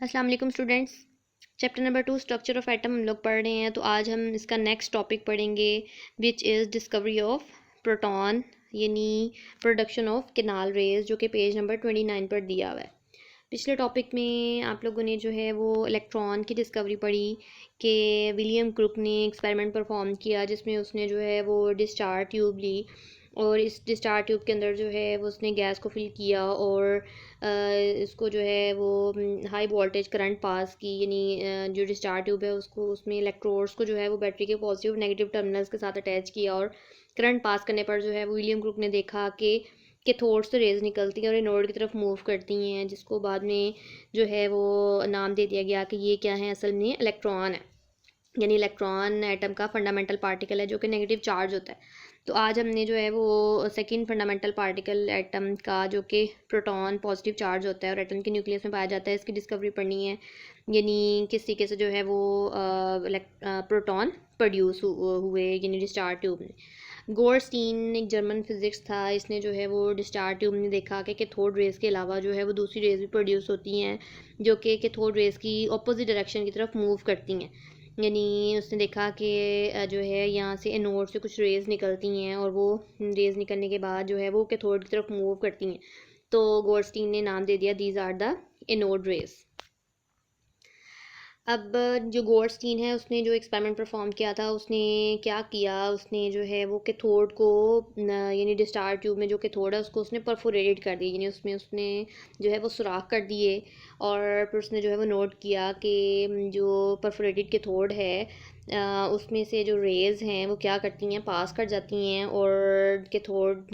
अस्सलाम वालेकुम students. Chapter number 2 structure of atom हम लोग पढ़ रहे हैं। तो आज हम इसका नेक्स्ट टॉपिक पढ़ेंगे which is discovery of proton, यानी प्रोडक्शन ऑफ केनाल रेज, जो कि पेज नंबर 29 पर दिया हुआ है। पिछले टॉपिक में आप लोगों ने जो है वो इलेक्ट्रॉन की डिस्कवरी पढ़ी कि विलियम क्रुक ने एक्सपेरिमेंट परफॉर्म किया जिसमें उसने जो है वो डिस्चार्ज ट्यूब ली और इस डिस्चार्ज ट्यूब के अंदर जो है वो उसने गैस को फिल किया और इसको जो है वो हाई वोल्टेज करंट पास की, यानी जो डिस्चार्ज ट्यूब है उसको उसमें इलेक्ट्रोड्स को जो है वो बैटरी के पॉजिटिव नेगेटिव टर्मिनल्स के साथ अटैच किया और करंट पास करने पर जो है वो विलियम क्रुक ने देखा कि कैथोड से रेज निकलती हैं और एनोड की तरफ मूव करती हैं, जिसको बाद में जो है वो नाम दे दिया गया कि ये क्या है, असल में इलेक्ट्रॉन है। यानी इलेक्ट्रॉन एटम का फंडामेंटल पार्टिकल है जो कि नेगेटिव चार्ज होता है। तो आज हमने जो है वो सेकंड फंडामेंटल पार्टिकल एटम का, जो कि प्रोटॉन पॉजिटिव चार्ज होता है और एटम के न्यूक्लियस में पाया जाता है, इसकी डिस्कवरी पढ़नी है। यानी किस तरीके से जो है वो प्रोटॉन प्रोड्यूस हुए, यानी डिस्चार्ज ट्यूब में। गोल्डस्टीन एक जर्मन फिजिक्स था, इसने जो है वो डिस्चार्ज ट्यूब में देखा कि कैथोड रेज के अलावा जो है वो दूसरी रेज भी प्रोड्यूस होती हैं जो कि कैथोड रेज की अपोजिट डायरेक्शन की तरफ मूव करती हैं। यानी उसने देखा कि जो है यहाँ से एनोड से कुछ रेज़ निकलती हैं और वो रेज़ निकलने के बाद जो है वो कैथोड की तरफ मूव करती हैं। तो गोल्डस्टीन ने नाम दे दिया these are the anode rays. अब जो गोल्डस्टीन है उसने जो एक्सपेरिमेंट परफॉर्म किया था, उसने क्या किया, उसने जो है वो कैथोड को यानी डिस्चार्ज ट्यूब में जो कैथोड है उसको उसने परफोरेटेड कर दिया, यानी उसमें उसने जो है वो सुराख कर दिए। और फिर उसने जो है वो नोट किया कि जो परफोरेटेड कैथोड है उसमें से जो रेज़ हैं वो क्या करती हैं, पास कर जाती हैं और कैथोड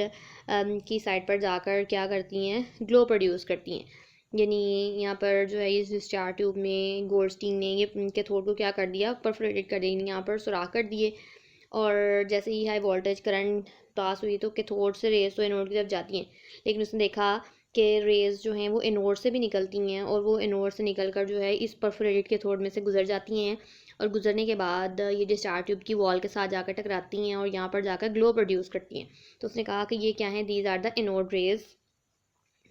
की साइड पर जाकर क्या करती हैं, ग्लो प्रोड्यूस करती हैं। यानी यहाँ पर जो है इस डिस्चार्ज ट्यूब में गोल्डस्टीन ने ये कैथोड को क्या कर दिया, परफोरेटेड कर दिया, यहाँ पर सुराख कर दिए। और जैसे ही हाई वोल्टेज करंट पास हुई तो कैथोड से रेज तो एनोड की तरफ जाती हैं, लेकिन उसने देखा कि रेज जो हैं वो एनोड से भी निकलती हैं और वो एनोड से निकल कर जो है इस परफोरेटेड कैथोड में से गुजर जाती हैं और गुजरने के बाद ये डिस्चार्ज ट्यूब की वॉल के साथ जाकर टकराती हैं और यहाँ पर जाकर ग्लो प्रोड्यूस करती हैं। तो उसने कहा कि ये क्या है, these are the anode rays.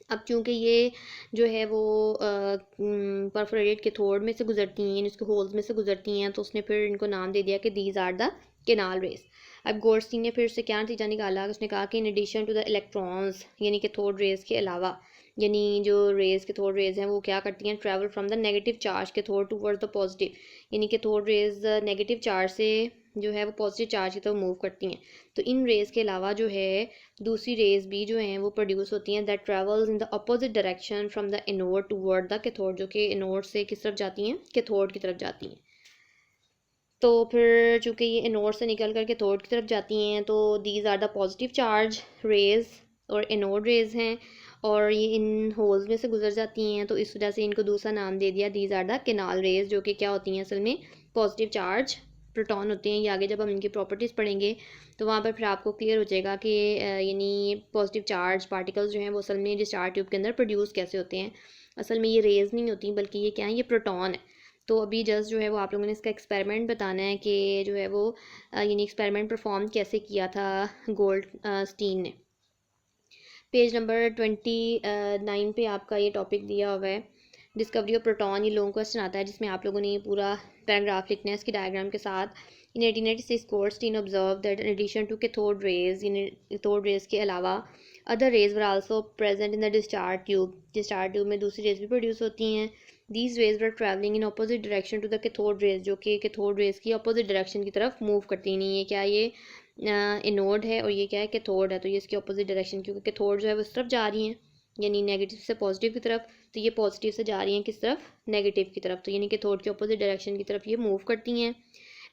अब चूंकि ये जो है वो परफोरेटेड कैथोड में से गुजरती हैं, उसके होल्स में से गुजरती हैं, तो उसने फिर इनको नाम दे दिया कि these are the canal rays. अब गोल्डस्टीन ने फिर से क्या नतीजा निकाला, उसने कहा कि in addition to the electrons, यानी कैथोड रेस के अलावा, यानी जो रेज कैथोड रेज हैं वो क्या करती हैं, travel from the negative charge cathode towards the positive, यानी कैथोड रेज नेगेटिव चार्ज से जो है वो पॉजिटिव चार्ज की तरफ मूव करती हैं। तो इन रेज के अलावा जो है दूसरी रेज भी जो हैं वो प्रोड्यूस होती हैं that travels in the opposite direction from the anode toward the cathode, जो कि एनोड से किस तरफ जाती हैं, कैथोड की तरफ जाती हैं। तो फिर चूंकि ये एनोड से निकल कर कैथोड की तरफ जाती हैं तो these are the positive charge rays और एनोड रेज हैं और ये इन होल्स में से गुजर जाती हैं, तो इस वजह से इनको दूसरा नाम दे दिया, these are the canal rays, जो कि क्या होती हैं, असल में पॉजिटिव चार्ज प्रोटॉन होते हैं। ये आगे जब हम इनकी प्रॉपर्टीज़ पढ़ेंगे तो वहाँ पर फिर आपको क्लियर हो जाएगा कि यानी पॉजिटिव चार्ज पार्टिकल्स जो हैं वो असल में डिस्चार्ज ट्यूब के अंदर प्रोड्यूस कैसे होते हैं। असल में ये रेज नहीं होती बल्कि ये क्या है, ये प्रोटॉन है। तो अभी जस्ट जो है वो आप लोगों ने इसका एक्सपेरिमेंट बताना है कि जो है वो यानी एक्सपेरिमेंट परफॉर्म कैसे किया था गोल्ड स्टीन ने। पेज नंबर 29 पे आपका ये टॉपिक दिया हुआ है, डिस्कवरी ऑफ प्रोटॉन। ये लोगों क्वेश्चन आता है जिसमें आप लोगों ने ये पूरा पैराग्राफ लिखना है इसकी डायग्राम के साथ। In 1886 Goldstein observe that in addition to cathode rays, इन कैथोड रेज के अलावा other rays were also present in the discharge tube, discharge tube में दूसरी रेज भी प्रोड्यूस होती हैं। These rays were travelling in opposite direction to the cathode rays, जो कि कैथोड रेज की अपोजिट डायरेक्शन की तरफ मूव करती नहीं है। क्या ये एनोड है और ये क्या है, कैथोड है, तो ये इसकी अपोजिट डायरेक्शन, क्योंकि कैथोड जो है वो इस तरफ जा रही हैं यानी नेगेटिव से पॉजिटिव की तरफ, तो ये पॉजिटिव से जा रही हैं किस तरफ, नेगेटिव की तरफ, तो यानी कैथोड की अपोजिट डायरेक्शन की तरफ ये मूव करती हैं।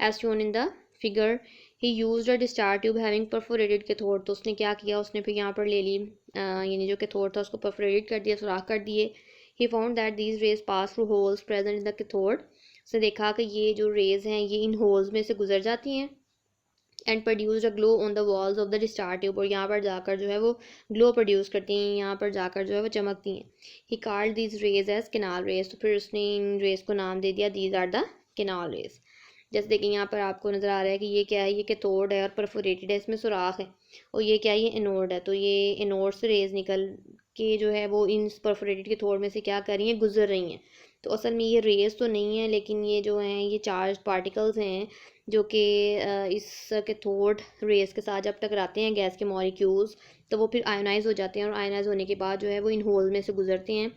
As shown in the figure he used a discharge tube having perforated cathode, तो उसने क्या किया, उसने फिर यहाँ पर ले ली यानी जो कैथोड था उसको परफोरेट कर दिया, सुराख कर दिए। He found that these raise pass through holes present in the cathode, उसने देखा कि ये जो रेज हैं ये इन होल्स में से गुजर जाती हैं and produce a glow on the walls of the discharge tube, और यहाँ पर जाकर जो है वो ग्लो प्रोड्यूस करती हैं, यहाँ पर जाकर जो है वो चमकती हैं। He called these rays as canal rays, तो फिर उसने इन रेज को नाम दे दिया these are the canal rays. जैसे देखिए यहाँ पर आपको नज़र आ रहा है कि ये क्या है, ये कैथोड है और परफोरेटेड है, इसमें सुराख है, और ये क्या है, ये एनोड है, तो ये एनोड से रेज निकल के जो है वो इन परफोरेटेड कैथोड में से क्या कर रही हैं, गुजर रही हैं। तो असल में ये रेस तो नहीं है, लेकिन ये जो हैं ये चार्ज पार्टिकल्स हैं जो कि इस कैथोड रेस के साथ जब टकराते हैं गैस के मॉलिक्यूल्स, तो वो फिर आयोनाइज हो जाते हैं, और आयोनाइज होने के बाद जो है वो इन होल में से गुजरते हैं,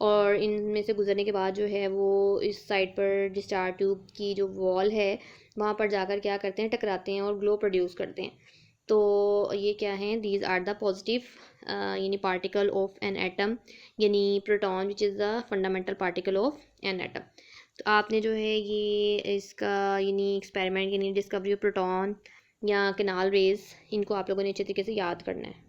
और इनमें से गुजरने के बाद जो है वो इस साइड पर डिस्चार्ज ट्यूब की जो वॉल है वहाँ पर जाकर क्या करते हैं, टकराते हैं और ग्लो प्रोड्यूस करते हैं। तो ये क्या हैं, दीज आर द पॉजिटिव यानी पार्टिकल ऑफ एन एटम, यानी proton which is the fundamental particle of an atom. तो आपने जो है ये इसका यानी एक्सपेरिमेंट यानी डिस्कवरी ऑफ प्रोटॉन या केनाल रेज, इनको आप लोगों ने अच्छे तरीके से याद करना है।